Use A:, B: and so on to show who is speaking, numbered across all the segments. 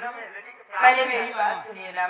A: पहले मेरी बात सुनिए ना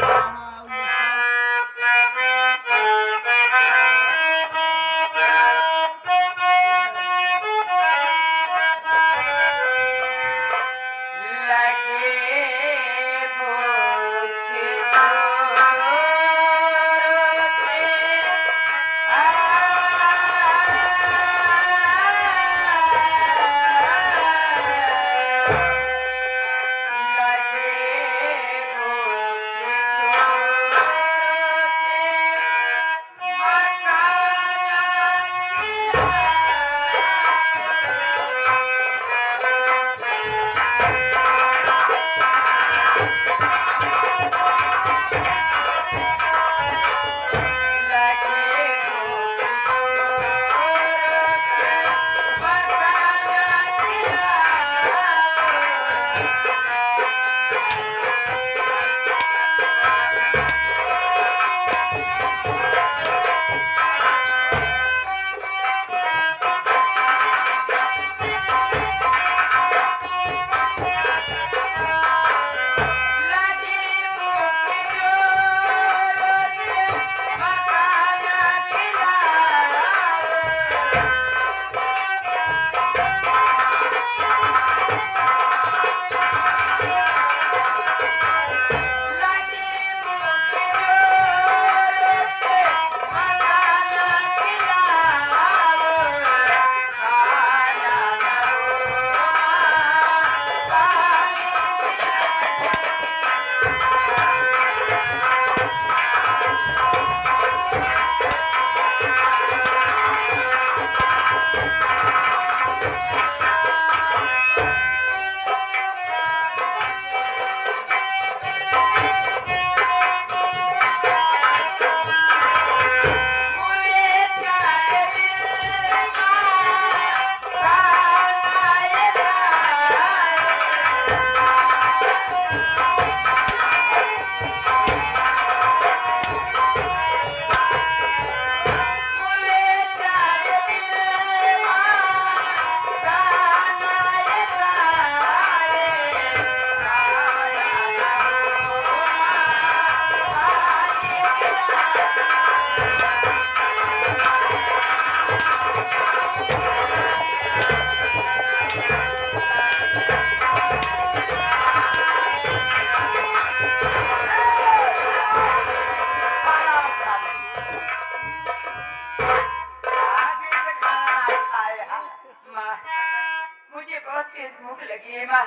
A: भूख लगी है माँ,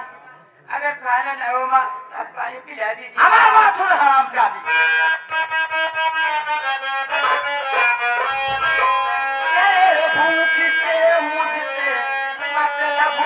A: अगर खाना न हो माँ आप पानी पिला दीजिए।
B: हमारी बात सुन हरामजादी, तेरे भूख से मुझसे मतलब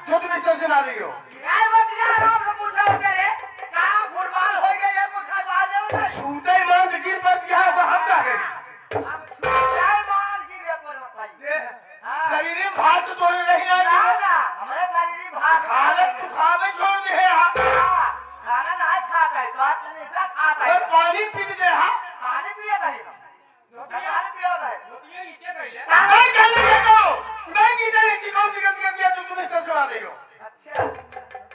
B: जो तुम इससे सुना रही हो।
A: यार बच जा, आराम से पूछ रहे होते रे। कहाँ फुटबॉल हो गया ये कुछ का बात है उधर।
B: छूते ही मान गिर पड़ गया है, हम क्या करें?
A: अब छूटा मान गिरे पर बताइए।
B: शरीर में भास तो नहीं
A: ना
B: ना
A: ना, हमारे शारीरिक भाग
B: हालत तू खावे छोड़ दे है हाँ।
A: खाना नहीं खाता है तो आप तो इतना खाता है।
B: पानी पी दे हाँ।
A: पानी पिया था ये। पानी पिया था।
B: मैं जानने देता हूँ, मैं किधर ऐसी कौन सी गलतियाँ किया जो तुम इससे सुना रही हो?
A: अच्छा,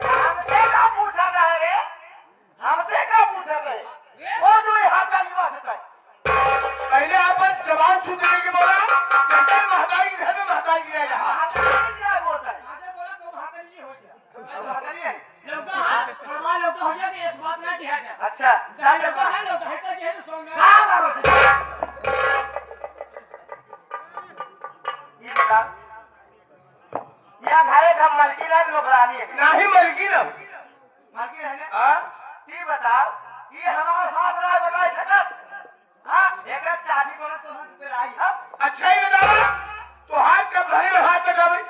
A: हमसे क्या पूछा था रे? हमसे क्या पूछा था? वो जो ये हाथ का युवा से था।
B: पहले अपन जवान सुनने के बोला, जैसे महतारी के घर में महतारी की नहीं रहा।
A: महतारी क्या बोलता है?
C: आगे बोला तो महतारी हो गया।
A: महतारी है?
C: लौका हाथ फरमा लौका हो गया कि इस बात में किया गया।
A: अच्छा,
C: लौका है तो जेल सो में।
A: हाँ बाबा। ये बता, यह घरे का मलकी ना नौकरानी है।
B: नहीं मलकी ना।
A: मलकी है ना?
B: हाँ?
A: ती बता, ये हमारे हाथ ना बता सकत। हाँ, एक चाबी बना तो हाथ पे आई है।
B: अच्छा ही बता रहा, तो हाथ का भरे में हाथ लगा भाई।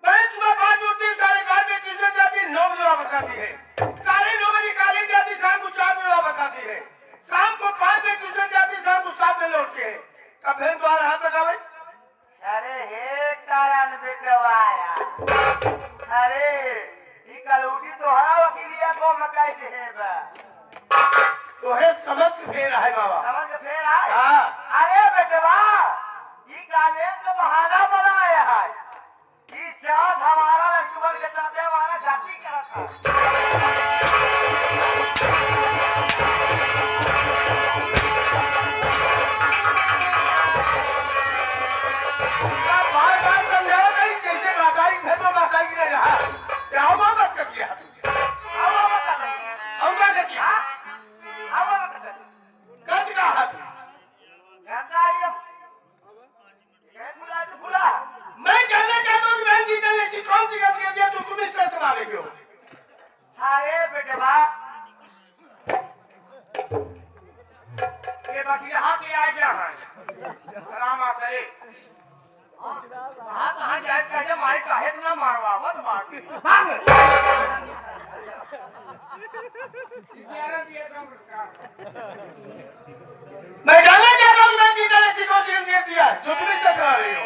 B: मैं सुबह 5 बजे उठती, 5:30 बजे ट्यूशन जाती, 9 बजे वापस आती है। 9:30 बजे कॉलेज जाती, शाम को 4 बजे वापस आती है। शाम को 5 बजे ट्यूशन जाती, शाम को 7 बजे लौटती है। कब फिर तुम्हारा हाथ लगा भाई?
A: अरे हे कारण बेटवाया। अरे ये कल उठी तो हरा वकीलिया को मकाई दे है बा।
B: तोहे समझ के फेर है बाबा।
A: समझ के फेर आए।
B: हाँ।
A: अरे बेटवा, ये कालेज का बहाना बनाया है। ये चाँद हमारा लड़कियों के साथ हमारा घाटी करा था।
B: बार-बार समझाया नहीं, जैसे महतारी घर में महतारी की नहीं रहा। क्या हुआ मत कर दिया?
A: अब बता दे।
B: हम क्या कर दिया?
A: अब बता दे।
B: कब का हाथ?
A: गंदा ये खुला तो खुला।
B: मैं जानना चाहता हूँ कि बहन की तरह ऐसी कौन सी गलतियाँ किया जो तुम इससे सुना रही हो?
A: अरे बेटवा,
C: ये बस यहाँ से आ गया है। सलाम आसरे। कहाँ जाए कहते मारे काहे ना मारवा मत मार। भाग। 11 दिए तो मुस्कान।
B: मैं जानना चाहता हूँ कि बहन की तरह ऐसी कौन सी गलतियाँ किया जो तुम इससे सुना रही हो?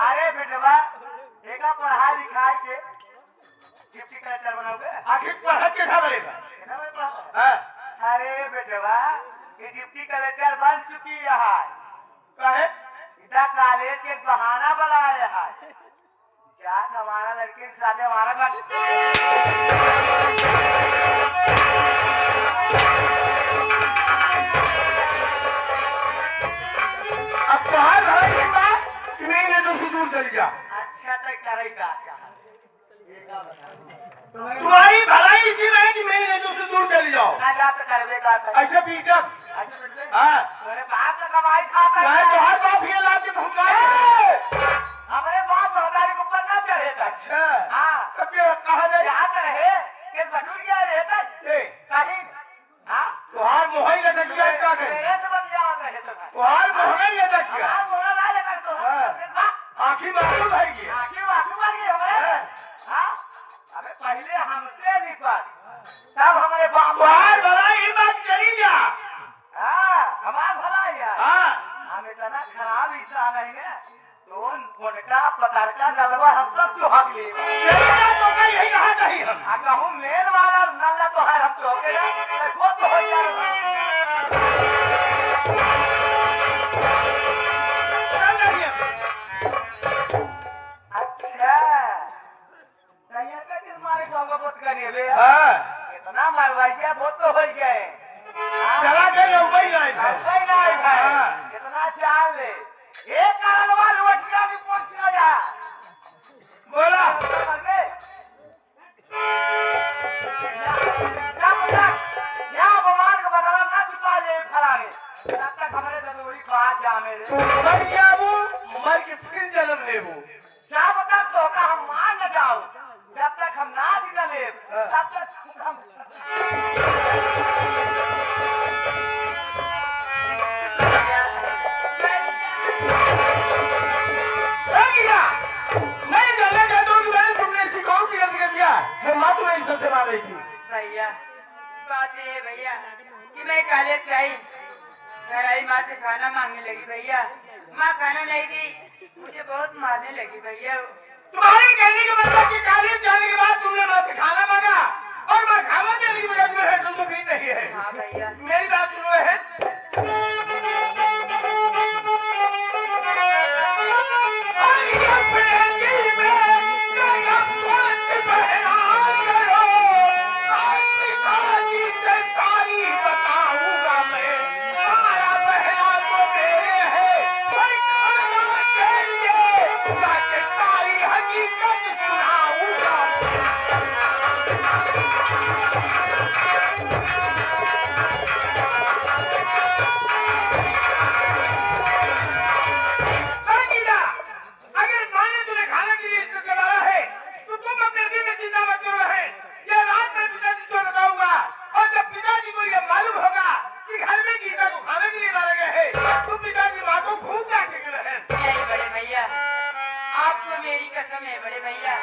A: अरे बेटवा, एका पढ़ाई लिखाई के डिप्टी कलेक्टर बनाओगे?
B: आखिर पढ़ा के था बनेगा?
A: कितना बड़े पढ़ा?
B: हाँ।
A: अरे बेटवा, ये डिप्टी कलेक्टर बन चुकी है।
B: काहे?
A: इधर कॉलेज के एक बहाना बनाया है। जाट हमारा लड़के के साथ हमारा
B: अब बाहर भाई की बात कि नहीं ले तो दूर चली जा।
A: अच्छा तक करे का चाह। ये का बता?
B: तुम्हारी भलाई इसी में है कि मैं ले तो दूर चली जाओ।
A: ना जा तो करवे का था।
B: ऐसे पीटब।
A: अच्छा बेटे।
B: हाँ।
A: मेरे बाप का कमाई खाता
B: चाहे
A: है।
B: बाहर बाप ये ला के भुकाए।
A: हमारे बाप महतारी को ऊपर ना चढ़े तक।
B: अच्छा।
A: हाँ।
B: तब ये कहा जाए?
A: यहाँ तो रहे कि बटूर गया रहता
B: ये
A: कहीं। हाँ।
B: तुहार मोहई लटक गया क्या करे?
A: मेरे से बतिया रहे तो भाई।
B: तुहार मोहई लटक गया।
A: हमारा मोहरा ना लगा तो।
B: हाँ। आँखी मासूम भर गई।
A: आखिर वासु मार गई हमारे। हाँ। अबे पहले हमसे निपट, तब हमारे बाप।
B: तुहार भलाई ही बात चली जा।
A: हाँ, हमारा भला यार।
B: हाँ।
A: हम इतना खराब इंसान है ना, तो मोटका पतारका नलवा हम सब चौहक ले।
B: चलेगा तो का यही कहा कही हम।
A: आ कहूँ मेल वाला नल्ला तो है हम चौके ना, वो तो हो यार।
B: चल रही है।
A: अच्छा, तैयार करके मारे गाँव का बहुत करिए बे।
B: हाँ।
A: इतना मरवाइया बहुत तो हो गए।
B: चला गए लंबाई नहीं है।
A: नहीं नहीं भाई।
B: हाँ।
A: इतना चाल ले। एक कारण वाले वटिया भी पहुंच गया।
B: बोला।
A: मर गए। जा बोला। यहाँ भगवान का बदला ना चुका ले फलाने। तब तक हमारे जरूरी बात जा मेरे।
B: तू मर गया वो, मर के फिर जन्म ले वो।
A: जब तक तो का हम मान न जाओ, जब तक हम नाच न ले, तब तक हम
B: मैं जानना बना रही थी।
D: भैया बात ये है भैया कि मैं कॉलेज से आई, घर आई माँ से खाना मांगने लगी भैया। माँ खाना नहीं दी, मुझे बहुत मारने लगी भैया।
B: तुम्हारे कहने का मतलब कि कॉलेज से आने के बाद तुमने माँ से खाना मांगा और माँ खाना देने की वजह तुम्हें हेड्रोसोफील नहीं है।
D: हाँ भैया।
B: मेरी बात सुनो है,
D: मेरी कसम है बड़े भैया,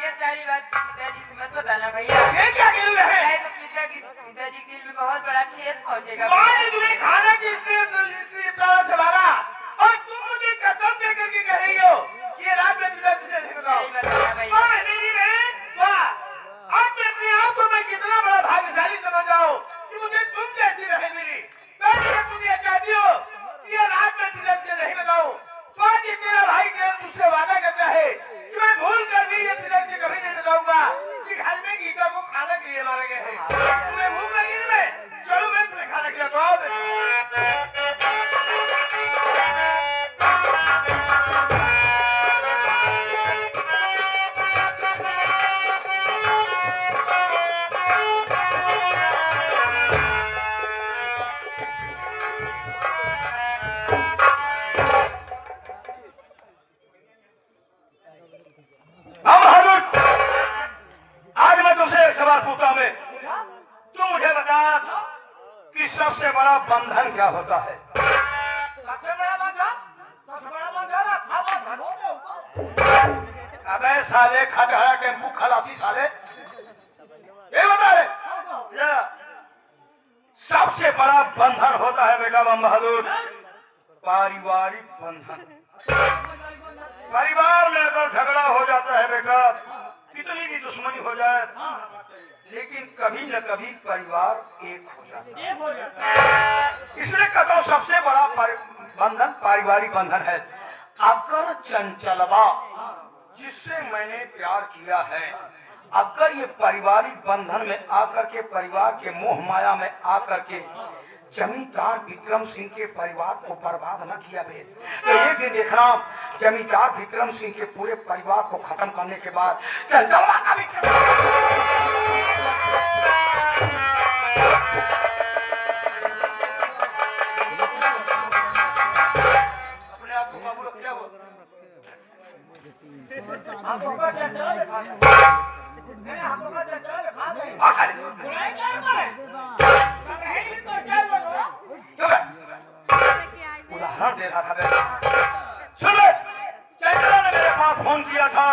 D: ये सारी बात पिताजी से मत बताना भैया।
B: ये क्या गिल रहे हैं?
D: तो पिताजी के दिल में बहुत बड़ा ठेस पहुंचेगा।
B: माँ ने तुम्हें खाना की इसलिए तरह से मारा और तुम मुझे कसम दे करके कह रही हो ये रात में पिताजी से नहीं बताओ। और मेरी बहन वाह, आज मैं अपने आप को मैं कितना बड़ा भाग्यशाली समझ रहा हूँ कि मुझे तुम जैसी बहन मिली। पहले तुम ये चाहती हो कि ये रात में पिताजी से नहीं बताऊं, तो आज ये तेरा भाई तुझसे वादा करता है कि मैं भूल कर भी ये पिताजी से कभी नहीं बताऊंगा कि घर में गीता को खाना के लिए मारे गए हैं। तुम्हें भूख लगी है? चलो मैं तुम्हें खाना खिलाता हूँ। आज मैं तुमसे एक सवाल पूछता हूं, तुम मुझे बता कि सबसे बड़ा बंधन क्या होता है?
C: सबसे बड़ा बंधन अच्छा बंधन होगा।
B: अबे साले खचड़ा टेम्पू खलासी साले, ये बता रहे सबसे बड़ा बंधन होता है बेटा बम बहादुर पारिवारिक बंधन। परिवार में अगर झगड़ा हो जाता है बेटा, कितनी भी दुश्मनी हो जाए, लेकिन कभी न कभी परिवार एक हो जाता है। इसलिए कहता हूँ सबसे बड़ा बंधन पारिवारिक बंधन है। अगर चंचलवा जिससे मैंने प्यार किया है, अगर ये पारिवारिक बंधन में आकर के परिवार के मोह माया में आकर के जमींदार विक्रम सिंह के परिवार को बर्बाद न किया बे, तो एक दिन देखना जमींदार विक्रम सिंह के पूरे परिवार को खत्म करने के बाद चंचलवा का भी अपने आप को बाबू लोग क्या हो उदाहरण दे रहा था सुन, चंचला ने मेरे पास फोन किया था,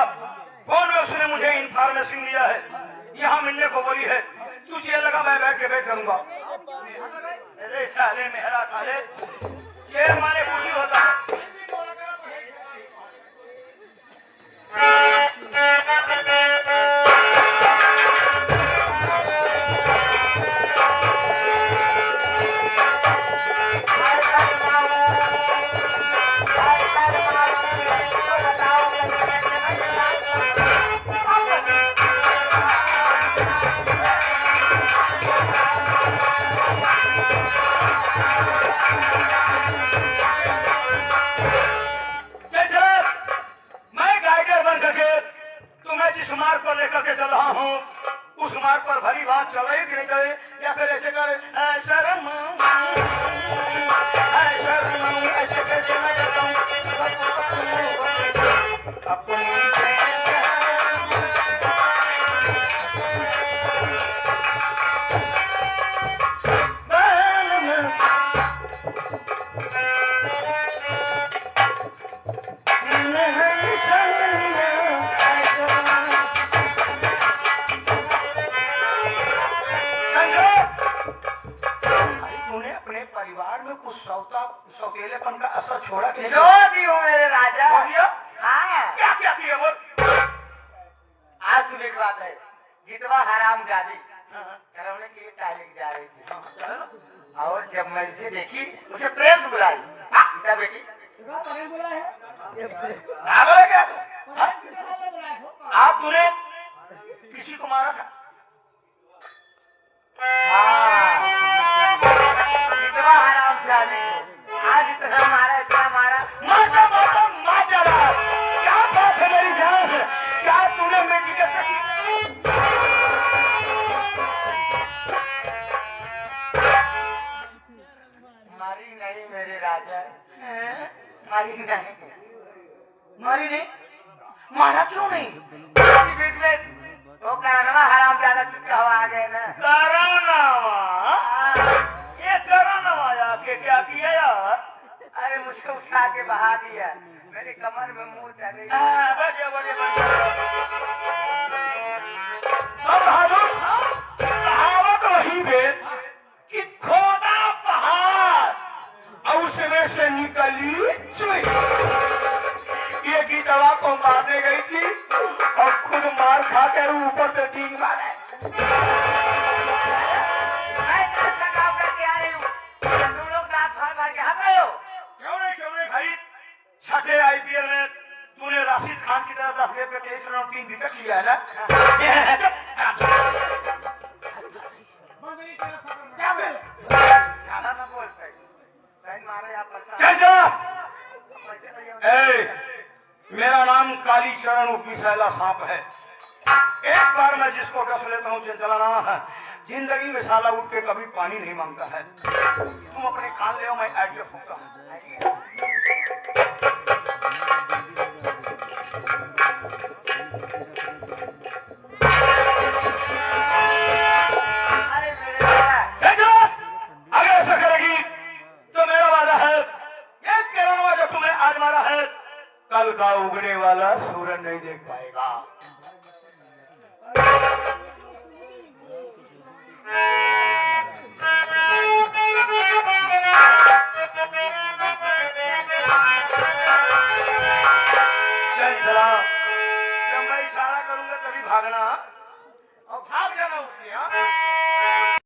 B: फोन में उसने मुझे इंफॉर्मेशन दिया है, यहाँ मिलने को बोली है। तुझे लगा मैं बैठ के बैठ करूंगा? अरे साले मेहरा साले, शेर माने पूरी होता है। उस मार्ग पर भरी बात चल रही कि नहीं चले, या फिर ऐसे करे शर्म ऐसे कैसे मैं करता हूँ उस सौतेलेपन का असर छोड़ा कि नहीं?
A: छोड़ दी हूँ मेरे राजा।
B: छोड़ दिया?
A: हाँ,
B: क्या क्या किया वो?
A: आज सुबह की बात है, गीतवा हराम जादी कलमने के लिए चाय लेके जा रही थी, और जब मैं उसे देखी, उसे प्रेम से बुलाई, गीता बेटी
B: पागल है क्या तू? हाँ? आप तूने किसी को मारा था?
A: हाँ, गीतवा हराम जादी को आज इतना मारा
B: माता माता मार डाला। क्या बात है मेरी जान? क्या तूने मेरी के प्रति
A: मारी नहीं मेरे राजा, मारी नहीं।
B: मारी नहीं? मारा क्यों नहीं?
A: इसी बीच में वो करनवा हराम ज्यादा चीज हवा आ गए ना।
B: करानावा?
A: हाँ,
B: ये करानावा यार के क्या किया यार?
A: अरे मुझे उठा के बहा दिया, मेरे कमर में मुंह चले गई।
B: बड़े बड़े बड़े। अब हारून कहावत वही है कि खोदा पहाड़ और उसमें से निकली चुई। ये गीतवा को मारने गई थी और खुद मार खा कर ऊपर से डींग मारे।
A: मैं इतना अच्छा काम करके आ रही हूँ, तुम लोग दांत फाड़ के हंस रहे हो।
B: क्यों नहीं भाई? छठे आईपीएल में तूने राशिद खान की तरह 10 गेंद पे 23 रन और 3 विकेट लिया है ना?
A: ज्यादा ना बोल पाए, कहीं मारे आप फंसा।
B: चल चला।
A: पैसे नहीं होंगे।
B: मेरा नाम काली चरण उर्फ मिसाइला सांप है। एक बार मैं जिसको डस लेता हूँ चलाना, जिंदगी में साला उठ के कभी पानी नहीं मांगता है। तुम अपने खान ले आओ, मैं आइडिया फूकता हूँ।
A: अरे मेरे राजा,
B: चल चला। अगर ऐसा करेगी तो मेरा वादा है, ये किरणवा जो तुमने आज मारा है, कल का उगने वाला सूरज नहीं देख पाएगा। चल चला। जब मैं इशारा करूंगा तभी भागना और भाग जाना उठ के। हाँ?